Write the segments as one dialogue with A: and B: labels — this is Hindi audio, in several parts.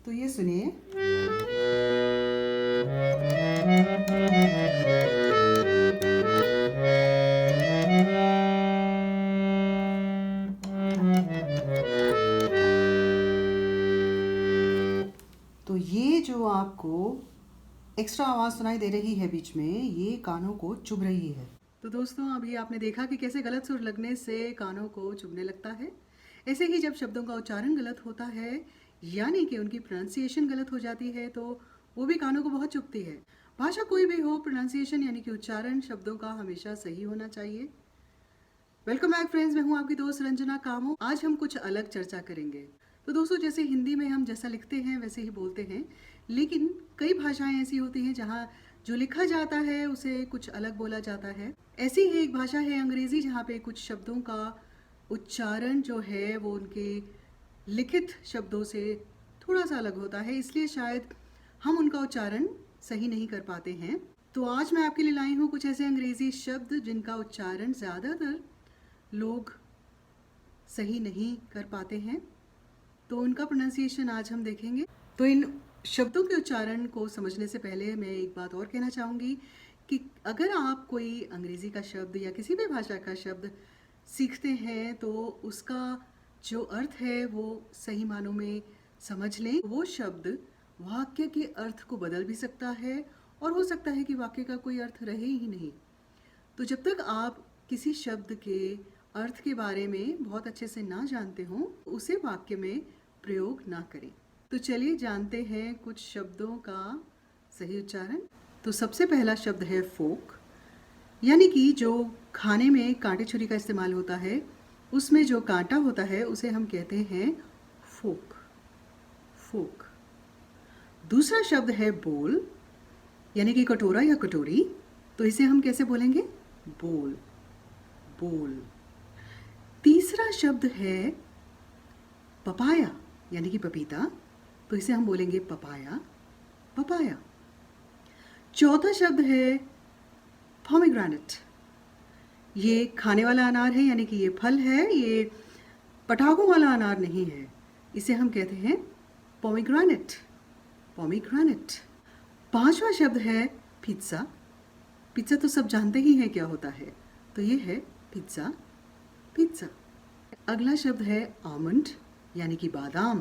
A: तो ये सुनिए। तो ये जो आपको एक्स्ट्रा आवाज़ सुनाई दे रही है बीच में, ये कानों को चुभ रही है। तो दोस्तों, अभी आपने देखा कि कैसे गलत सुर लगने से कानों को चुभने लगता है। ऐसे ही जब शब्दों का उच्चारण गलत होता है, यानी कि उनकी प्रोनाउंसिएशन गलत हो जाती है, तो वो भी कानों को बहुत चुभती है। भाषा कोई भी हो, प्रोनाउंसिएशन यानी कि उच्चारण शब्दों का हमेशा सही होना चाहिए। वेलकम बैक फ्रेंड्स, मैं हूं आपकी दोस्त रंजना कामो। आज हम कुछ अलग चर्चा करेंगे। तो दोस्तों, जैसे हिंदी में हम जैसा लिखते हैं वैसे ही बोलते हैं, लेकिन कई भाषाएं ऐसी होती हैं जहां जो लिखा जाता है उसे कुछ अलग बोला जाता है। ऐसी ही एक भाषा है अंग्रेजी, जहां पे कुछ शब्दों का उच्चारण जो है वो उनके लिखित शब्दों से थोड़ा सा अलग होता है, इसलिए शायद हम उनका उच्चारण सही नहीं कर पाते हैं। तो आज मैं आपके लिए लाई हूँ कुछ ऐसे अंग्रेजी शब्द जिनका उच्चारण ज़्यादातर लोग सही नहीं कर पाते हैं, तो उनका प्रोनाउंसिएशन आज हम देखेंगे। तो इन शब्दों के उच्चारण को समझने से पहले मैं एक बात और कहना चाहूँगी कि अगर आप कोई अंग्रेज़ी का शब्द या किसी भी भाषा का शब्द सीखते हैं तो उसका जो अर्थ है वो सही मानों में समझ लें। वो शब्द वाक्य के अर्थ को बदल भी सकता है और हो सकता है कि वाक्य का कोई अर्थ रहे ही नहीं। तो जब तक आप किसी शब्द के अर्थ के बारे में बहुत अच्छे से ना जानते हों, उसे वाक्य में प्रयोग ना करें। तो चलिए जानते हैं कुछ शब्दों का सही उच्चारण। तो सबसे पहला शब्द है फोक, यानी कि जो खाने में कांटे छुरी का इस्तेमाल होता है, उसमें जो कांटा होता है उसे हम कहते हैं फोक। फोक। दूसरा शब्द है बोल, यानी कि कटोरा या कटोरी, तो इसे हम कैसे बोलेंगे? बोल। बोल। तीसरा शब्द है पपाया, यानी कि पपीता, तो इसे हम बोलेंगे पपाया। पपाया। चौथा शब्द है पोमेग्रेनेट। ये खाने वाला अनार है, यानी कि ये फल है, ये पटाखों वाला अनार नहीं है। इसे हम कहते हैं पोमेग्रेनेट। पोमेग्रेनेट। पांचवा शब्द है पिज्ज़ा। पिज्ज़ा तो सब जानते ही हैं क्या होता है, तो ये है पिज्ज़ा। पिज्ज़ा। अगला शब्द है आमंड, यानी कि बादाम,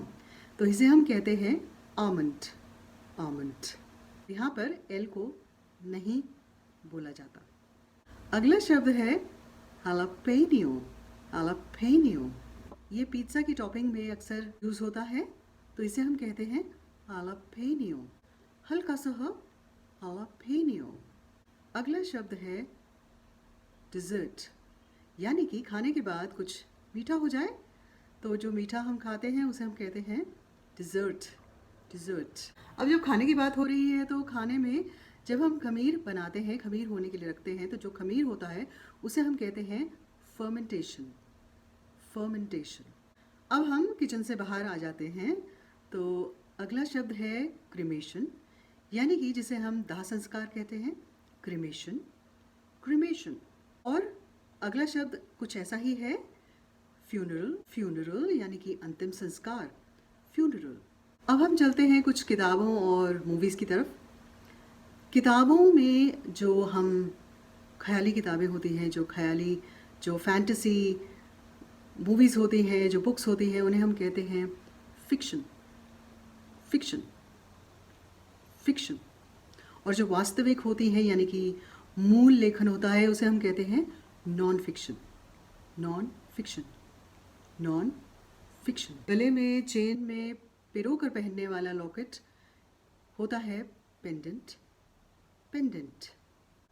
A: तो इसे हम कहते हैं आमंड। आमंड। यहाँ पर एल को नहीं बोला जाता। अगला शब्द है हालापेनियो। हालापेनियो। ये पिज्ज़ा की टॉपिंग में अक्सर यूज़ होता है, तो इसे हम कहते हैं हालापेनियो। हल्का सा हालापेनियो। अगला शब्द है डिज़र्ट, यानी कि खाने के बाद कुछ मीठा हो जाए, तो जो मीठा हम खाते हैं उसे हम कहते हैं डिज़र्ट। डिज़र्ट। अब जब खाने की बात हो रही है, तो खाने में जब हम खमीर बनाते हैं, खमीर होने के लिए रखते हैं, तो जो खमीर होता है उसे हम कहते हैं फर्मेंटेशन। फर्मेंटेशन। अब हम किचन से बाहर आ जाते हैं, तो अगला शब्द है क्रिमेशन, यानी कि जिसे हम दाह संस्कार कहते हैं। क्रिमेशन। क्रिमेशन। और अगला शब्द कुछ ऐसा ही है, फ्यूनरल। फ्यूनरल, यानी कि अंतिम संस्कार। फ्यूनरल। अब हम चलते हैं कुछ किताबों और मूवीज़ की तरफ। किताबों में जो हम ख़याली किताबें होती हैं, जो ख़याली, जो फैंटेसी मूवीज़ होती हैं, जो बुक्स होती हैं, उन्हें हम कहते हैं फ़िक्शन। फ़िक्शन। फ़िक्शन। और जो वास्तविक होती हैं, यानी कि मूल लेखन होता है, उसे हम कहते हैं non fiction. Non fiction. Non fiction. गले में चेन में पिरो कर पहनने वाला लॉकेट होता है पेंडेंट। पेंडेंट।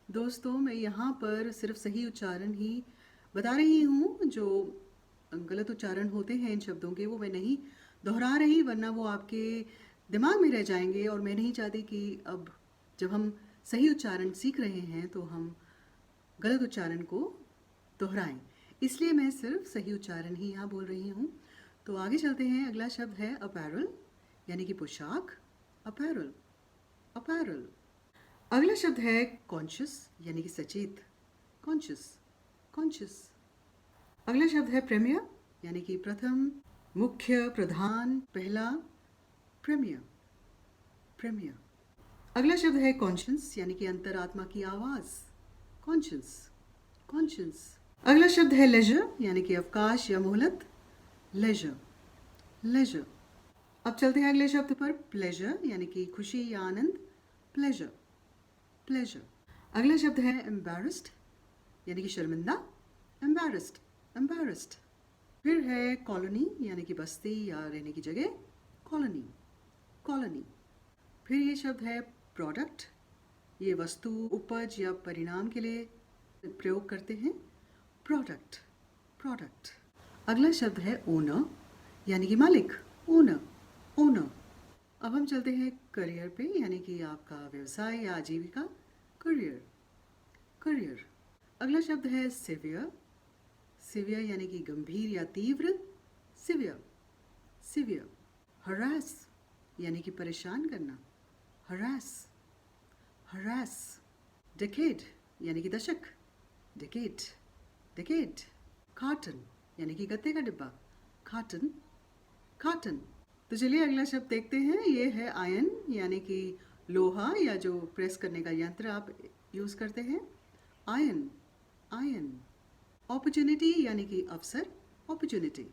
A: दोस्तों, मैं यहाँ पर सिर्फ सही उच्चारण ही बता रही हूँ। जो गलत उच्चारण होते हैं इन शब्दों के, वो मैं नहीं दोहरा रही, वरना वो आपके दिमाग में रह जाएंगे, और मैं नहीं चाहती कि अब जब हम सही उच्चारण सीख रहे हैं तो हम गलत उच्चारण को दोहराएं। इसलिए मैं सिर्फ सही उच्चारण ही यहाँ बोल रही हूँ। तो आगे चलते हैं। अगला शब्द है अपैरल, यानी कि पोशाक। अपैरल। अपैरल। अगला शब्द है कॉन्शियस, यानी कि सचेत। कॉन्शियस। कॉन्शियस। अगला शब्द है प्रीमियर, यानी कि प्रथम, मुख्य, प्रधान, पहला। Premier, premier. अगला शब्द है कॉन्शियस यानी कि अंतरात्मा की आवाज़, कॉन्शियस, कॉन्शियस। अगला शब्द है लेजर यानी कि अवकाश या मोहलत, लेजर, लेजर। अब चलते हैं अगले शब्द पर, प्लेजर यानी कि खुशी या आनंद, प्लेजर, प्लेजर। अगला शब्द है एम्बैरेस्ड यानी कि शर्मिंदा, एम्बैरेस्ड, एम्बैरेस्ड। फिर है कॉलोनी यानी कि बस्ती या रहने की जगह, कॉलोनी, कॉलोनी। फिर ये शब्द है प्रोडक्ट, ये वस्तु, उपज या परिणाम के लिए प्रयोग करते हैं, प्रोडक्ट, प्रोडक्ट। अगला शब्द है ओनर यानी कि मालिक, ओनर, ओनर। अब हम चलते हैं करियर पे यानी कि आपका व्यवसाय या आजीविका, करियर, करियर। अगला शब्द है सिवियर, सिवियर यानी कि गंभीर या तीव्र, सिवियर, सिवियर। हरास यानी कि परेशान करना, हरास, हरास। डेकेड यानी कि दशक, डेकेड, डेकेड। कार्टन यानी कि गत्ते का डिब्बा, कार्टन, कार्टन। तो चलिए अगला शब्द देखते हैं, ये है आयन यानी कि लोहा या जो प्रेस करने का यंत्र आप यूज़ करते हैं, आयन, आयन। अपॉर्चुनिटी यानी कि अवसर, अपॉर्चुनिटी,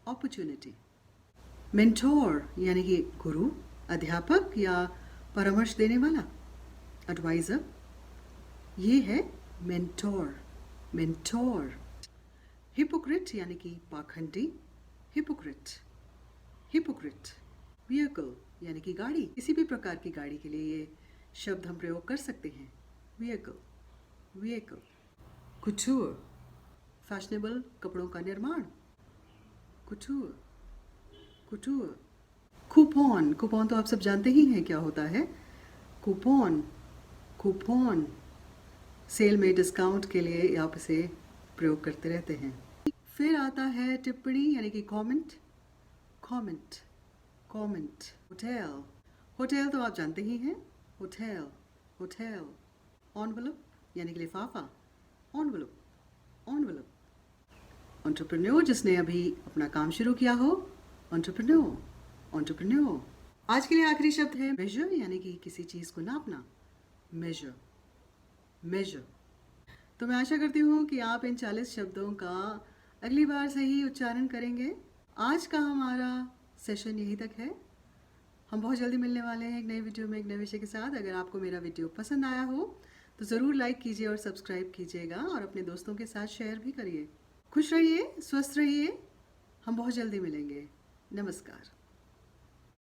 A: अपॉर्चुनिटी। मेंटोर यानी कि गुरु, अध्यापक या परामर्श देने वाला, एडवाइज़र, ये है मेंटोर, मेंटोर। हिपोक्रेट यानी कि पाखंडी, हिपोक्रेट, हिपोक्रेट। व्हीकल यानी कि गाड़ी, किसी भी प्रकार की गाड़ी के लिए ये शब्द हम प्रयोग कर सकते हैं, व्हीकल, व्हीकल। कुटूर, फैशनेबल कपड़ों का निर्माण, कुटूर, कुटूर। कूपन, कूपन तो आप सब जानते ही हैं क्या होता है, कूपन, कूपन। सेल में डिस्काउंट के लिए आप इसे प्रयोग करते रहते हैं। फिर आता है टिप्पणी यानी कि comment, comment, comment. Hotel, hotel तो आप जानते ही हैं, होटल, होटल। एनवेलप यानी कि लिफाफा, एनवेलप, एनवेलप। एंटरप्रेन्योर जिसने अभी अपना काम शुरू किया हो, एंटरप्रेन्योर, एंटरप्रेन्योर। आज के लिए आखिरी शब्द है मेजर यानी कि किसी चीज़ को नापना, मेजर, मेजर। तो मैं आशा करती हूँ कि आप इन 40 शब्दों का अगली बार सही उच्चारण करेंगे। आज का हमारा सेशन यहीं तक है। हम बहुत जल्दी मिलने वाले हैं एक नई वीडियो में एक नए विषय के साथ। अगर आपको मेरा वीडियो पसंद आया हो तो ज़रूर लाइक कीजिए और सब्सक्राइब कीजिएगा और अपने दोस्तों के साथ शेयर भी करिए। खुश रहिए, स्वस्थ रहिए। हम बहुत जल्दी मिलेंगे। नमस्कार।